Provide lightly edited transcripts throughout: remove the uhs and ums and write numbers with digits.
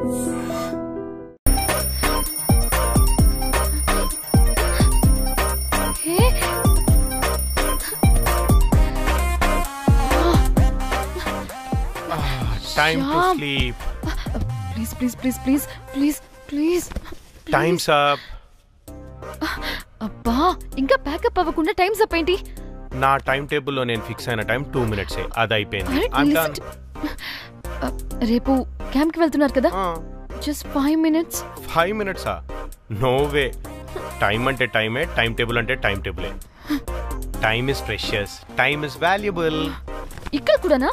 Time to sleep. Please. Time's up. అబ్బా ఇంకా pack up అవ్వకుండా టైమ్స్ అప్ ఏంటి? నా టైం టేబుల్లో నేను ఫిక్స్ అయిన టైం 2 minutes అది అయిపోయింది. రేపు క్యాంప్ కి వెళ్తున్నారు కదా? Just 5 minutes. 5 minutes? No way. Time అంటే టైమే, టైం టేబుల్ అంటే టైం టేబులే. Time is precious, time is valuable. ఇక్కడ కూడానా?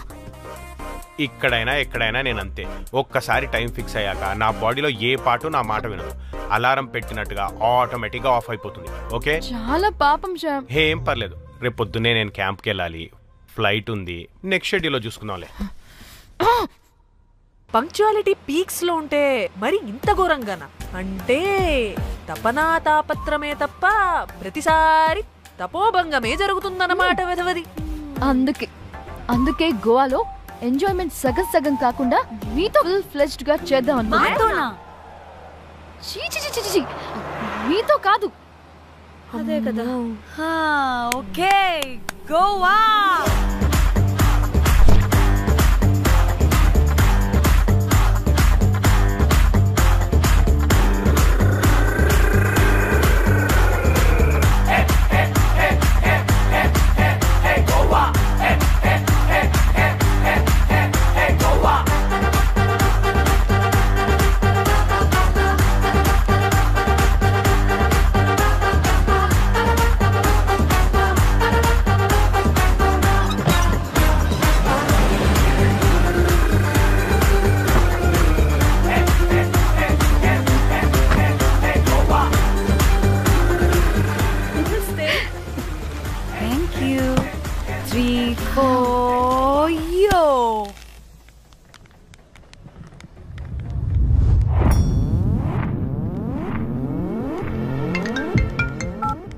ఇక్కడైనా ఎక్కడైనా నేను అంతే. ఒక్కసారి టైం ఫిక్స్ అయ్యాక నా బాడీలో ఏ పార్ట్ నా మాట వినదు. అలారం పెట్టినట్టుగా ఆటోమేటిక్గా ఆఫ్ అయిపోతుంది. ఓకే, చాలా పాపం శ్యామ్. ఏం పర్లేదు, రేపు పొద్దున్నే నేను క్యాంప్కి వెళ్ళాలి, ఫ్లైట్ ఉంది, నెక్స్ట్ షెడ్యూల్లో చూసుకుందాంలే. పంక్చువాలిటీ పీక్స్ లో ఉంటే మరి ఇంత ఘోరంగానా? అంటే తపనా తాపత్రమే తప్ప ప్రతిసారి తపోభంగమే జరుగుతుందన్నమాట వెధవది. అందుకే గోవాలో ఎంజాయ్మెంట్ సగం కాకుండా మీతో ఫుల్ ఫ్లెజ్డ్ గా చేద్దాం అనుకున్నా. మీతో కాదు. అదే కదా. ఓకే, గోవా.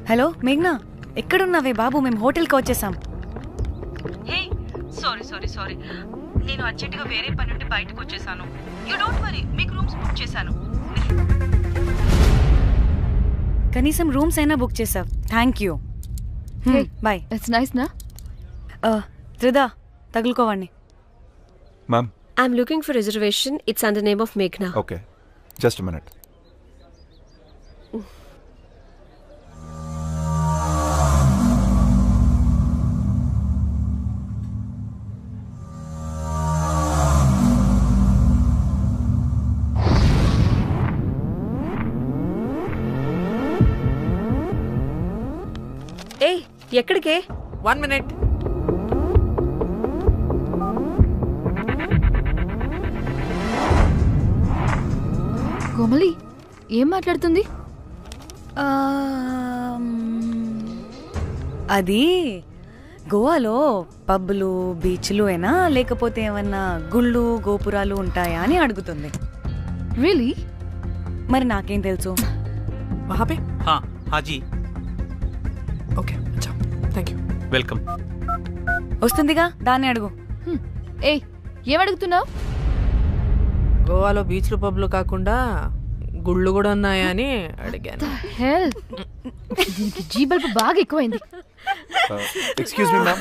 హలో మేఘ్నా, ఎక్కడున్నావే బాబు? మేము హోటల్కి వచ్చేసాం. హే, సారీ, నేను అర్జెంటుగా వేరే పని నుండి బయటకు వచ్చేసాను. యూ డోంట్ వరీ, మీకు రూమ్స్ బుక్ చేశాను. కనీసం రూమ్స్ అయినా బుక్ చేసావు. Thank you. Bye. It's nice నా. త్రిదా, తగులుకోవండి. Ma'am, I'm looking for reservation. It's on the name of మేఘ్నా. Okay, just a minute. ఏయ్, ఎక్కడికే? 1 minute. కోమలి ఏం మాట్లాడుతుంది? అది గోవాలో పబ్బులు బీచ్లు అయినా లేకపోతే ఏమన్నా గుళ్ళు గోపురాలు ఉంటాయా అని అడుగుతుంది. రియలీ? మరి నాకేం తెలుసు? వహాపే? హాజీ. ఓకే, అచ్చా, థ్యాంక్ యూ. వెల్కమ్. వస్తుందిగా, దాన్ని అడుగు. ఏయ్, ఏం అడుగుతున్నావు? గోవాలో బీచ్లు పబ్లు కాకుండా గుళ్ళు కూడా ఉన్నాయా అని అడిగాను. జీ బల్బ్ బాగా ఎక్కువైంది. Excuse me, ma'am.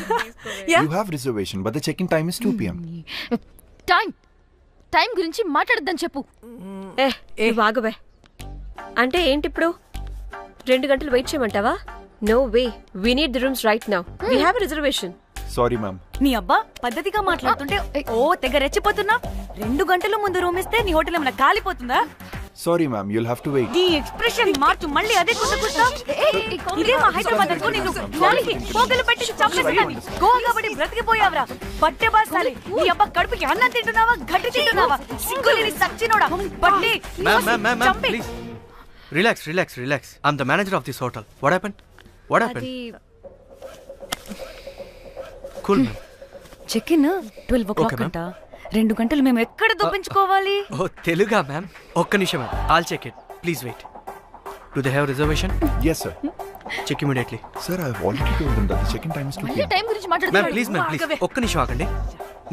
You have reservation, but the check-in time is 2 p.m. Time గురించి మాట్లాడద్దని చెప్పు. బాగుబే. అంటే ఏంటి ఇప్పుడు 2 గంటలు వెయిట్ చేయమంటావా? No way, we need the rooms right now. We have a reservation. Sorry, ma'am. నీ అబ్బా పద్ధతిగా మాట్లాడుతుంటే తెగ రెచ్చిపోతున్నా. 2 గంటల ముందు రూమ్ ఇస్తే నీ హోటల్ ఏమైనా కాలిపోతుందా? Sorry, ma'am. You'll have to wait. నీ ఎక్స్ప్రెషన్ మార్చు, మళ్ళీ అదే కుట్టుకుంటా. ఇదే మా హైదరాబాద్ అనుకో. నిన్ను నాలికి పోగలు పెట్టి చంపేస్తాను. గోవా కాబట్టి బ్రతికిపోయావరా పట్టే బాసాలి. నీ అబ్బా కడుపుకి అన్నం తింటున్నావా, గడ్డి తింటున్నావా? సిగ్గులేని సచ్చినోడా పట్టి. Ma'am, please. Relax. I'm the manager of this hotel. What happened? Cool, ma'am. Check-in 12 o'clock అంట. 2 గంటలు మేము ఎక్కడ దొప్పించుకోవాలి? ఓ తెలుగా మ్యామ్? ఒక్క నిమిషం ma'am, I'll check it. Please wait. Do they have reservation? Yes, sir. Check immediately. Sir, I've already told them that the check-in time is 2 p.m. Time గురించి మాట్లాడుతున్నాడు. Ma'am please ఒక్క నిమిషం ఆగండి,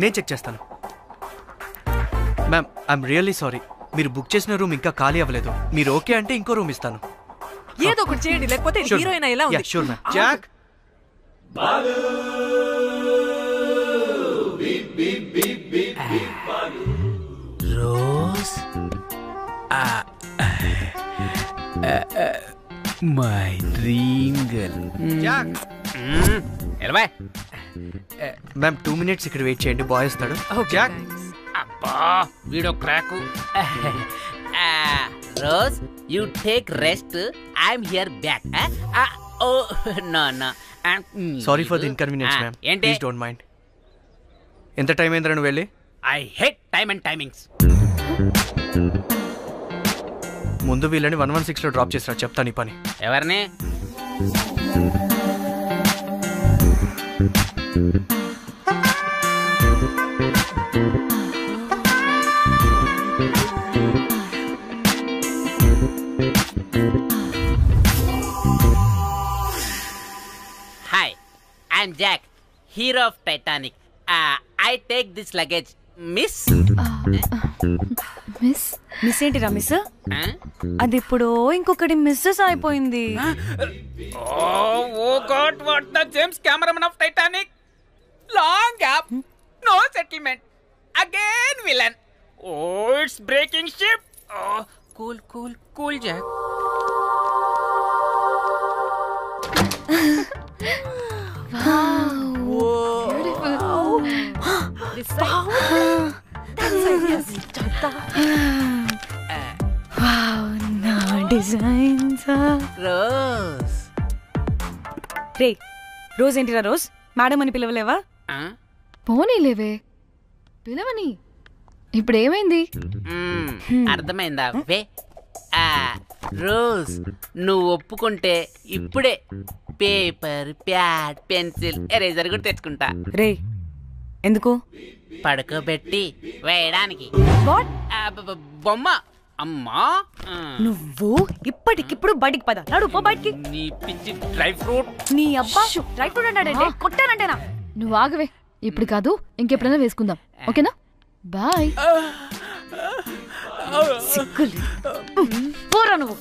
నేను చెక్ చేస్తాను. Ma'am, I'm really sorry. మీరు book చేసిన room ఇంకా ఖాళీ అవ్వలేదు. మీరు ఓకే అంటే ఇంకో రూమ్ ఇస్తాను. ఏదో ఒకటి చేయండి, లేకపోతే హీరోయిన్ ఎలా ఉంది? Sure ma'am. Jack Rose my dream girl. Jack ఎలవా మ్యామ్ 2 minutes ఇక్కడ వెయిట్ చేయండి, బాయ్ వస్తాడు. జాక్ అబ్బా వీడో crack. Rose you take rest, I'm here back. Oh no no sorry for the inconvenience ma'am. ఏంటి? Please don't mind. ఎంత time అయిందిరా నువ్వు వెళ్ళి? I hate time and timings. ముందు వీళ్ళని 116లో డ్రాప్ చేసిరా, చెప్తాను ఈ పని. ఎవరిని? Hi, I'm Jack, hero of Titanic. I take this luggage. Miss miss miss ఏంటిరా మిస్? అది ఇప్పుడు ఇంకొకటి మిస్సెస్ అయిపోయింది. Oh God, what the James cameraman of Titanic. Long gap, no settlement, again villain. Oh it's breaking ship. Cool cool cool Jack. Rose రే Rose ఏంటిరా Rose? Madam అని పిలవలేవా? పోనీలేవే, పిలవని. ఇప్పుడు ఏమైంది? అర్థమైందా? వే రోజ్, నువ్వు ఒప్పుకుంటే ఇప్పుడే పేపర్, ప్యాడ్, పెన్సిల్, ఎరేజర్ కూడా తెచ్చుకుంటా. రే ఎందుకు? పడుకోబెట్టి వేయడానికి. బొమ్మ. అమ్మా నువ్వు ఇప్పటికిప్పుడు బయటికి పద. నడు పో బయటికి. నీ పిచ్చి డ్రై ఫ్రూట్. నీ అబ్బా డ్రై ఫ్రూట్ అన్నాడంటే కొట్టానంటేనా? నువ్వు ఆగవే, ఇప్పుడు కాదు ఇంకెప్పుడైనా వేసుకుందాం, ఓకేనా? బాయ్. సిగ్గులు పోరా నువ్వు.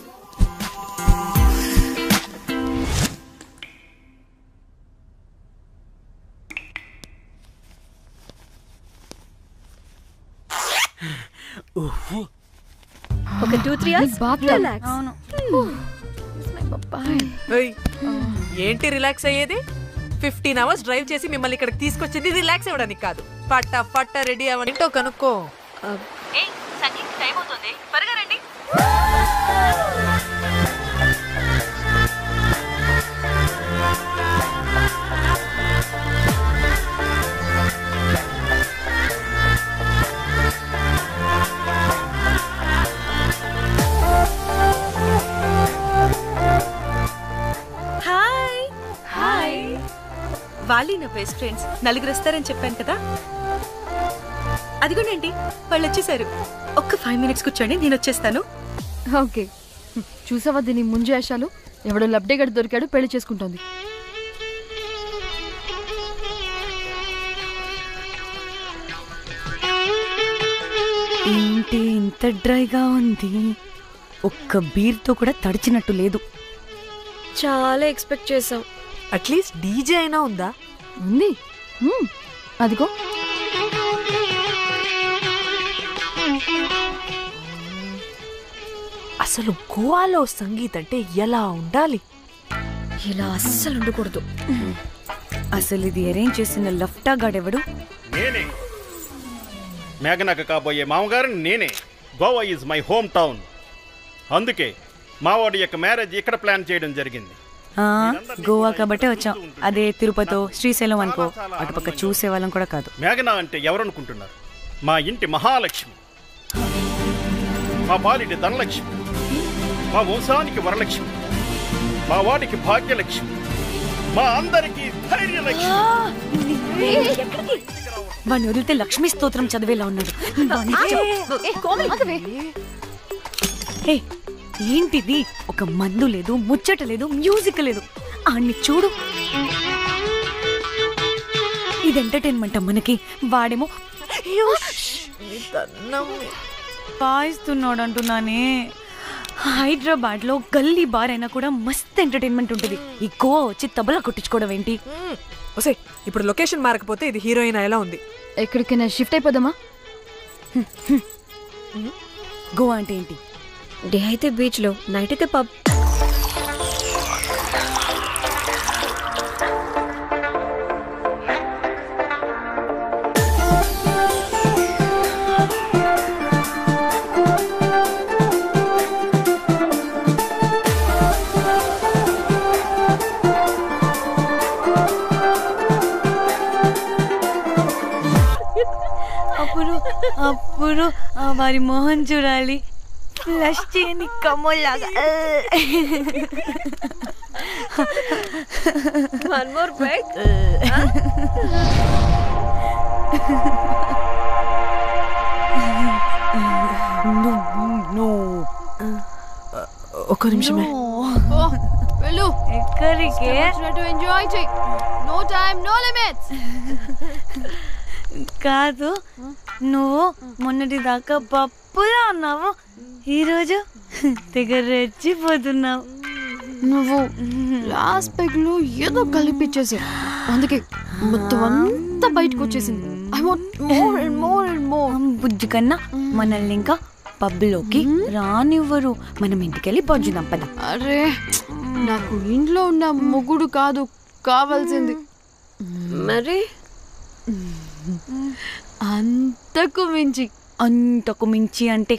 ఒక 2-3 hours రిలాక్స్. ఏంటి రిలాక్స్ అయ్యేది? 15 hours డ్రైవ్ చేసి మిమ్మల్ని ఇక్కడికి తీసుకొచ్చింది రిలాక్స్ అవ్వడానికి కాదు. పట్ట రెడీ అవ్వని కనుక్కో. సంగీత్ టైం అవుతుంది, త్వరగా రండి. Hi hi. వాళ్ళు నా బెస్ట్ ఫ్రెండ్స్. నలుగురు వస్తారని చెప్పాను కదా, అదిగోనండి వాళ్ళు వచ్చేసారు. ఒక్క 5 minutes కూర్చోండి, నేను వచ్చేస్తాను. ఓకే, చూసావా దీని ముంజేషాలు? ఎవడో లబ్డేగడ్ దొరికాడు, పెళ్లి చేసుకుంటోంది. ఏంటి ఇంత డ్రైగా ఉంది? ఒక్క బీర్తో కూడా తడిచినట్టు లేదు. చాలా ఎక్స్పెక్ట్ చేసాం. అట్లీస్ట్ డీజే అయినా ఉందా? ఉంది, అదిగో. అసలు గోవాలో సంగీత్ అంటే ఎలా ఉండాలి? ఇలా అస్సలు ఉండకూడదు. అసలు ఇది అరేంజ్ చేసిన లఫ్టా గాడెవడు? నేనే, మేఘనకు కాబోయే మామగారు నేనే. Goa is my home town. అందుకే మావాడి యొక్క మ్యారేజ్ ఇక్కడ ప్లాన్ చేయడం జరిగింది. గోవా కాబట్టే వచ్చాం. అదే తిరుపతి, శ్రీశైలం అనుకో, అటుపక్క చూసే వాళ్ళం కూడా కాదు. మేఘన అంటే ఎవరనుకుంటున్నారు? మా ఇంటి మహాలక్ష్మి, మా పాలిటి ధనలక్ష్మి, మా వంశానికి వరలక్ష్మి, మా వాడికి భాగ్యలక్ష్మి, మా అందరికీ ధైర్యలక్ష్మి. వాడిని వదిలితే లక్ష్మీ స్తోత్రం చదివేలా ఉన్నాడు. ఏంటిది? ఒక మందు లేదు, ముచ్చట లేదు, మ్యూజిక్ లేదు. ఆడిని చూడు. ఇది ఎంటర్టైన్మెంట్ మనకి. వాడేమో పాయిస్తున్నాడు అంటున్నానే. హైదరాబాద్ లో గల్లీ బార్ అయినా కూడా మస్త్ ఎంటర్టైన్మెంట్ ఉంటుంది. ఈ గోవా వచ్చి తబలా కొట్టించుకోవడం ఏంటి? ఒసే ఇప్పుడు లొకేషన్ మారకపోతే ఇది హీరోయిన్ ఎలా ఉంది? ఎక్కడికైనా షిఫ్ట్ అయిపోదామా? గోవా అంటే ఏంటి? డే అయితే బీచ్ లో, నైట్ అయితే పబ్. అప్పుడు వారి మొహం చూడాలి, ఫ్లష్ చేయని కమ్మలాగా. One more break. ఒక్క నిమిషమే. వెళ్ళు. ఎక్కడికే? ఎంజాయ్ చెయ్. No time no limits. కాదు, నువ్వు మొన్నటి దాకా పప్పులా ఉన్నావు, ఈరోజు తెగ రెచ్చిపోతున్నావు. నువ్వు లాస్ట్ పెగ్ లో ఏదో కలిపిచ్చేసావు, అందుకే మొత్తం అంతా బయటకు వచ్చేసింది. I want more and more and more. బుజ్జి కన్నా మనల్ని ఇంకా పబ్లోకి రానివ్వరు. మనం ఇంటికెళ్ళి పజ్జుదాం పద. అరే నాకు ఇంట్లో ఉన్న మొగుడు కాదు కావాల్సింది. మరి అంతకు మించి. అంతకు మించి అంటే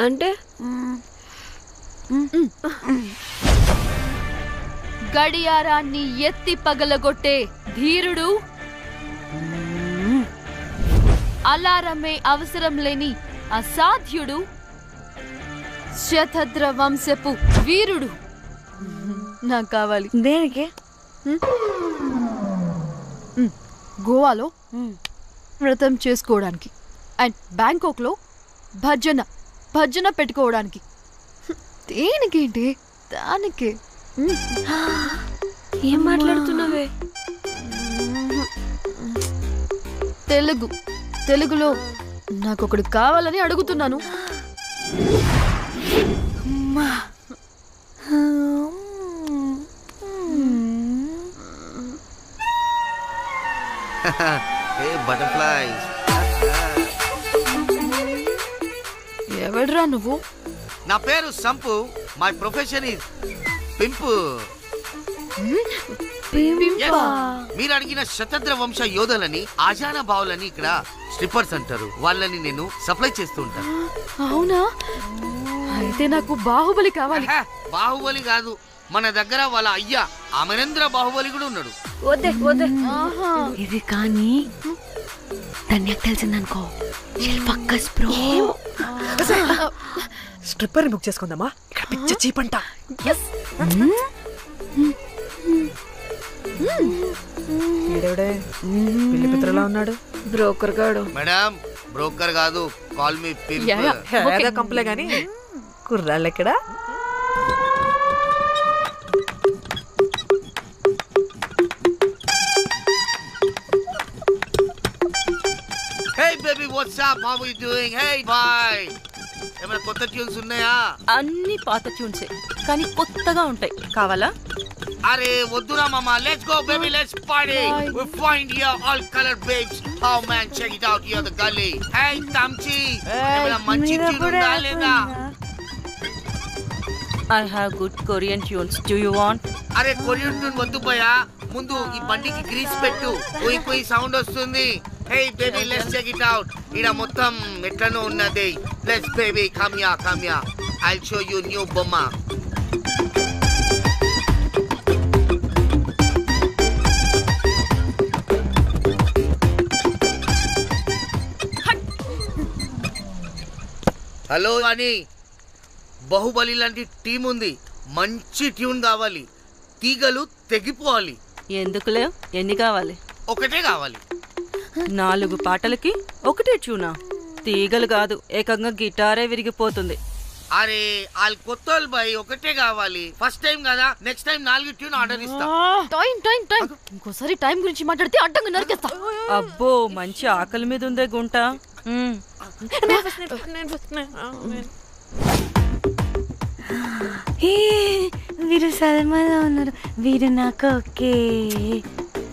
అంటే గడియారాన్ని ఎత్తి పగలగొట్టే ధీరుడు, అలారమే అవసరం లేని అసాధ్యుడు, శతద్ర వంశపు వీరుడు నాకు కావాలి. దేనికి? గోవాలో వ్రతం చేసుకోవడానికి అండ్ బ్యాంకాక్ లో భజన పెట్టుకోవడానికి. దేనికేంటి? దానికే. ఏం మాట్లాడుతున్నావే? తెలుగులో నాకొకడు కావాలని అడుగుతున్నాను. ఎవడ్రా నువ్వు? నా పేరు Sampu. My profession is pimp. మీరు అడిగిన శతద్ర వంశ యోధులని, ఆజానా బావులని ఇక్కడ స్ట్రిప్పర్స్ అంటారు. వాళ్ళని నేను సప్లై చేస్తూ ఉంటాను. అవునా? అయితే నాకు బాహుబలి కావాలి. బాహుబలి కాదు, మన దగ్గర వాళ్ళ అయ్యా అమరేంద్ర బాహుబలి కూడా ఉన్నాడు. ఇది కానీ ధన్యకు తెలిసిందనుకో, స్ట్రిప్పర్ బుక్ చేసుకుందామా? ఇక్కడ పిచ్చ చీపంట. పిల్లి పిత్రలా ఉన్నాడు. బ్రోకర్ గాడు. మేడం బ్రోకర్ కాదు, కాల్ మీ కంపలే గాని కుర్రాళ్ళు ఎక్కడ? Hey baby, what's up? How are you doing? Hey bye. ఏమైనా కొత్త ట్యూన్స్ ఉన్నాయా? అన్ని పాత ట్యూన్సే కానీ కొత్తగా ఉంటాయి. కావాలా? అరే వద్దురా మామ. Let's go baby, let's party. We find here all colored babes. Oh man, check it out here the gully. Hey Tamchi, ఏమైనా మంచి ట్యూన్ ఉందా లేదా? I have good Korean tunes. Do you want? అరే కొరియన్ ట్యూన్ వద్దు పోయా, ముందు ఈ బండికి గ్రీస్ పెట్టు. పోయి పోయి సౌండ్ వస్తుంది. Hey baby, let's check it out. ఇడ మొత్తం ఎట్లనో ఉన్నది. Let's baby, come here. I'll show you new బొమ్మ. హలో అని బాహుబలి లాంటి టీం ఉంది. మంచి ట్యూన్ కావాలి. తీగలు తెగిపోవాలి. ఎందుకులే, ఎన్ని కావాలి? ఒకటే కావాలి. 4 పాటలకి ఒకటే ట్యూనా? తీగలు కాదు, ఏకంగా గిటారే విరిగిపోతుంది. అరే వాళ్ళు కొత్త వాళ్ళు బాయ్, ఒకటే కావాలి. ఫస్ట్ టైం కదా, నెక్స్ట్ టైం 4 ట్యూన్ ఆర్డర్ ఇస్తా. టైం ఇంకోసారి టైం గురించి మాట్లాడితే అడ్డంగా నరికేస్తా. అబ్బో, మంచి ఆకలి మీద ఉందే గుంట. వీరు సల్మాలో ఉన్నారు, వీరు నాకు ఓకే.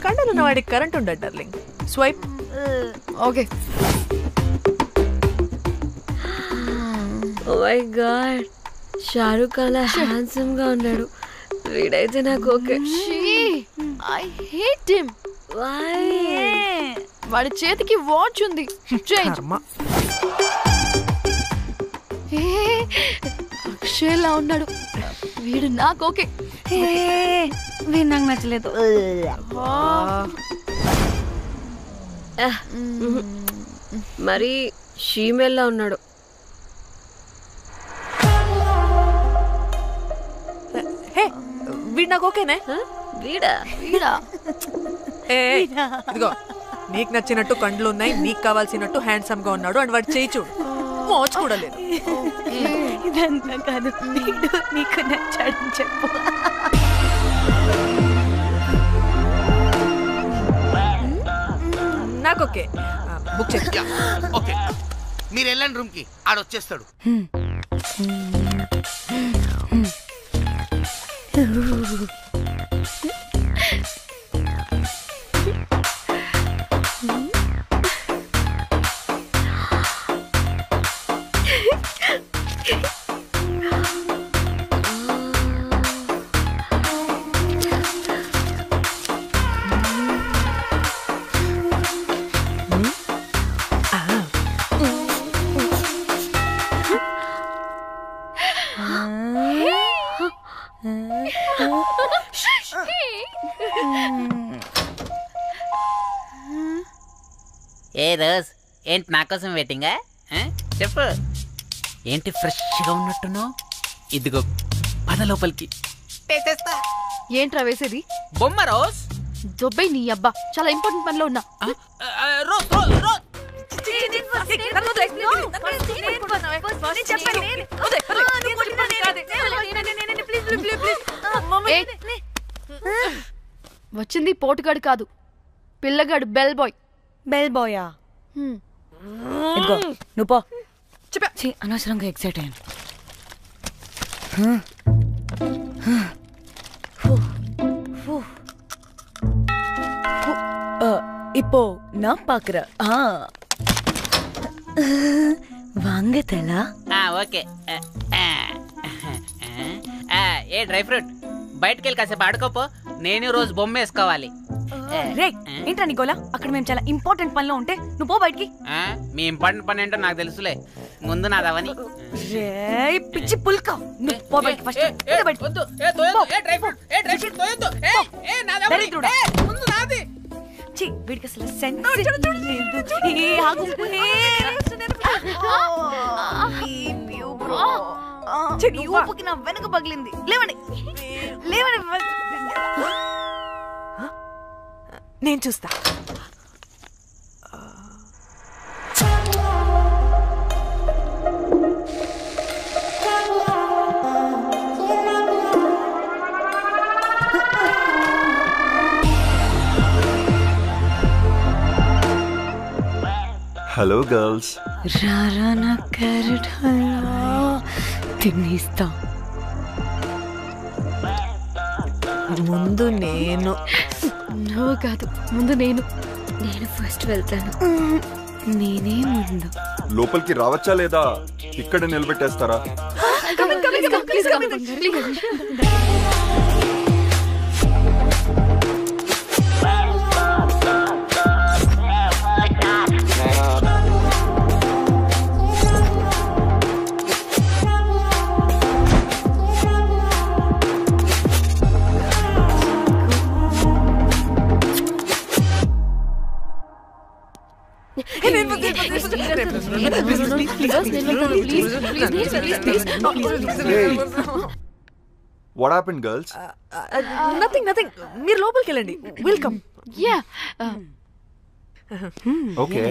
కండలున్న వాడికి కరెంట్ ఉండదు darling. Swipe. Okay. Oh my God, Shahrukh అలా హ్యాండ్సమ్ గా ఉన్నాడు. వీడైతే నాకు okay. I hate him. Why? వాడి చేతికి వాచ్ ఉంది. అక్షయ్లా ఉన్నాడు. వీడు నాకు ఓకే. వీడు నాకు నచ్చలేదు. మరి షీమేల్లా ఉన్నాడు. వీడు నాకు ఓకేనే. వీడా? ఇదిగో, నీకు నచ్చినట్టు కండ్లు ఉన్నాయి, నీకు కావాల్సినట్టు హ్యాండ్సమ్ గా ఉన్నాడు అండ్ వాడు చేయి చూడు, మోచు కూడా లేదు. ఇదంతా కాదు, వీడు నీకు నచ్చాడని చెప్పు. నాకు ఓకే. బుక్ చేసి. ఓకే, మీరు వెళ్ళండి రూమ్ కి, ఆడొచ్చేస్తాడు. ఏ రోజ్, ఏంటి నా కోసం వెయిటింగా? చెప్పు, ఏంటి ఫ్రెష్గా ఉన్నట్టును? ఇదిగో పద లోపలికి. ఏంట్రా వేసేది? బొమ్మ రోజ్. దొబ్బై నీ అబ్బా, చాలా ఇంపార్టెంట్ పనిలో ఉన్నా. వచ్చింది పోటుగాడు కాదు, పిల్లగాడు. Bell boy. బెల్ బాయా? ఇదిగో నువ్వు పో. అనవసరంగా ఎక్సైట్ అయ్యాను. இப்போ நான் பாக்குறேன். வாங்க தலா. ఓకే. ఏ డ్రై ఫ్రూట్, బయటకు వెళ్ళి కాసేపు ఆడుకోపో. నేను రోజు బొమ్మ వేసుకోవాలి. రే ఏంట్రా నికోలా, అక్కడ మేము చాలా ఇంపార్టెంట్ పనిలో ఉంటే నువ్వు పో బయటికి. మీ ఇంపార్టెంట్ పని ఏంటో నాకు తెలుసులే, ముందు నాదవని. రే పిచ్చి పుల్క, నువ్వు పో బయటికి ఫస్ట్. వీడికి అసలు సెన్స్ ఊపుకి నా వెనక పగిలింది. లేవండి లేవండి. నేను చూస్తా. Hello girls. రారా నా క్యారెట్ హల్వా తినేస్తా. ముందు నేను. నువ్వు కాదు, ముందు నేను. నేను ఫస్ట్ వెళ్తాను. నేనే ముందు. లోపలికి రావచ్చా లేదా ఇక్కడ నిలబెట్టేస్తారా? What happened, girls? Nothing. మీరు లోపలికి వెళ్ళండి. వెల్కమ్. యా. Okay.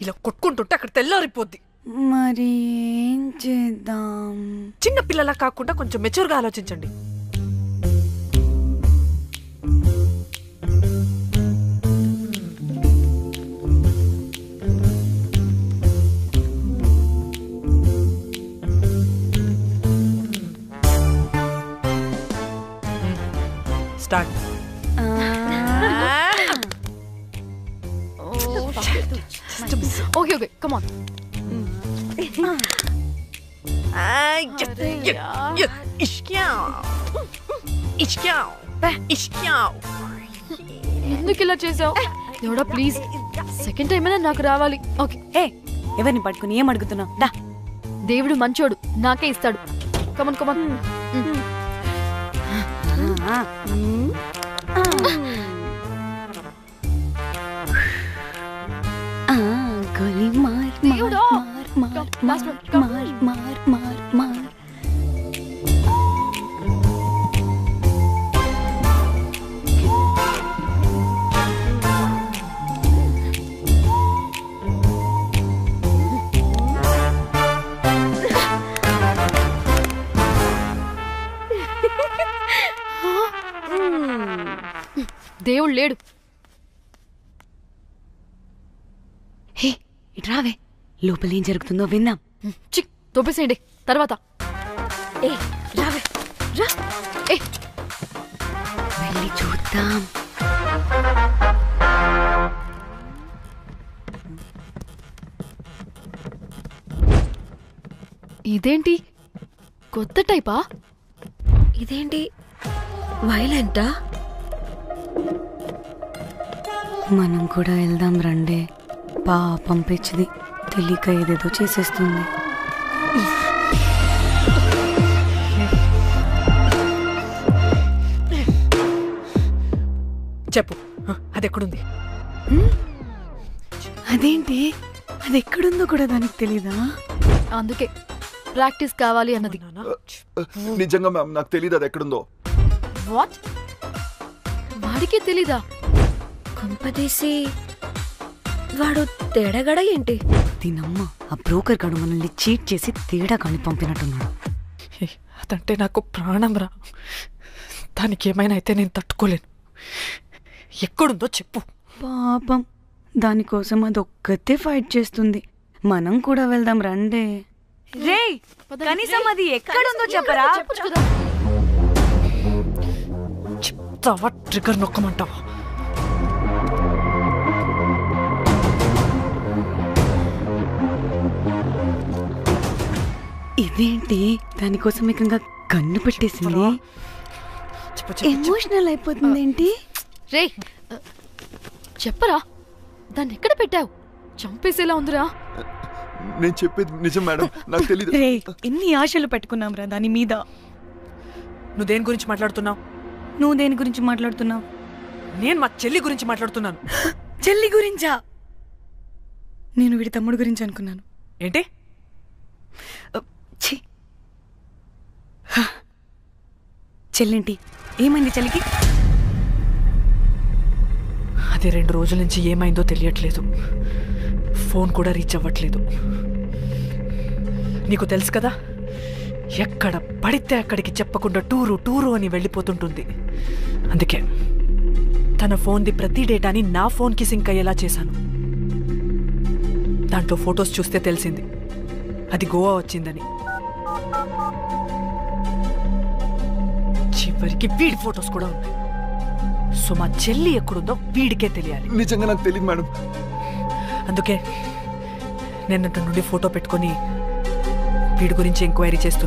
ఇలా కొట్టుకుంటుంటే అక్కడ తెల్లారిపోద్ది. మరి ఏం చేద్దాం? చిన్న పిల్లలా కాకుండా కొంచెం మెచ్యూర్గా ఆలోచించండి. Start. Okay okay come on. ఎందుకు ఇలా చేసావు? దేవుడా ప్లీజ్ సెకండ్ టైం అయినా నాకు రావాలి. ఓకే. ఎవరిని పట్టుకుని ఏం అడుగుతున్నావు? దా. దేవుడు మంచోడు, నాకే ఇస్తాడు. Come on come on. గోలీ మార్ దేవుడా. మార్ మార్ మార్ మార్ మార్ మార్. దేవుడు లేడు. హే ఇటు రావే, లోపల ఏం జరుగుతుందో విందాం. చిక్ తోపేసేయండి తర్వాత. ఏ రావే రా. ఏ వెళ్ళి చూద్దాం. ఇదేంటి కొత్త టైపా? ఇదేంటి వైలెంటా? మనం కూడా వెళ్దాం రండే. పాపం పిచ్చిది, తెలియక ఏదేదో చేసేస్తుంది. చెప్పు, అది ఎక్కడుంది? అదేంటి, అది ఎక్కడుందో కూడా దానికి తెలీదా? అందుకే ప్రాక్టీస్ కావాలి అన్నది. నిజంగా మ్యామ్ నాకు తెలియదు అది ఎక్కడుందో. వాట్? వాడికి తెలీదా? కొంపదీసి వాడు తేడాగడ ఏంటి? దీనమ్మ ఆ బ్రోకర్ గడు మనల్ని చీట్ చేసి తేడా కాని పంపినట్టున్నాడు. అదంటే నాకు ప్రాణం రా. దానికి ఏమైనా అయితే నేను తట్టుకోలేను. ఎక్కడుందో చెప్పు. పాపం దానికోసం అది ఒక్కతే ఫైట్ చేస్తుంది. మనం కూడా వెళ్దాం రండే. రే కనీసం అది ఎక్కడుందో చెప్పరా? చెప్తావా? ట్రిగర్ నొక్కమంటావా? ఇదేంటి దానికోసం ఏకంగా కన్ను పెట్టేసింది. ఎమోషనల్ అయిపోతుంది ఏంటి? రే చెప్పరా, దాన్ని ఎక్కడ పెట్టావు? చంపేసేలా ఉందిరా. నేను చెప్పేది నిజం మేడం, నాకు తెలియదు. రే ఎన్ని ఆశలు పెట్టుకున్నాం రా దాని మీద. నువ్వు దేని గురించి మాట్లాడుతున్నావు? నువ్వు దేని గురించి మాట్లాడుతున్నావు? నేను మా చెల్లి గురించి మాట్లాడుతున్నాను. చెల్లి గురించా? నేను వీడి తమ్ముడు గురించి అనుకున్నాను. ఏంటి? చెల్లింటి ఏమైంది చెల్లికి? అది 2 రోజుల నుంచి ఏమైందో తెలియట్లేదు. ఫోన్ కూడా రీచ్ అవ్వట్లేదు. నీకు తెలుసు కదా, ఎక్కడ పడితే అక్కడికి చెప్పకుండా టూరు అని వెళ్ళిపోతుంటుంది. అందుకే తన ఫోన్ది ప్రతి డేటాని నా ఫోన్కి సింక్ అయ్యేలా చేశాను. దాంట్లో ఫొటోస్ చూస్తే తెలిసింది అది గోవా వచ్చిందని. చివరికి వీడి ఫొటోస్ కూడా ఉన్నాయి. సో మా చెల్లి ఎక్కడుందో వీడికే తెలియాలి. నిజంగా నాకు తెలియదు మేడం. అందుకే నేను నుండి ఫోటో పెట్టుకొని వీడి గురించి ఎంక్వైరీ చేస్తున్నా.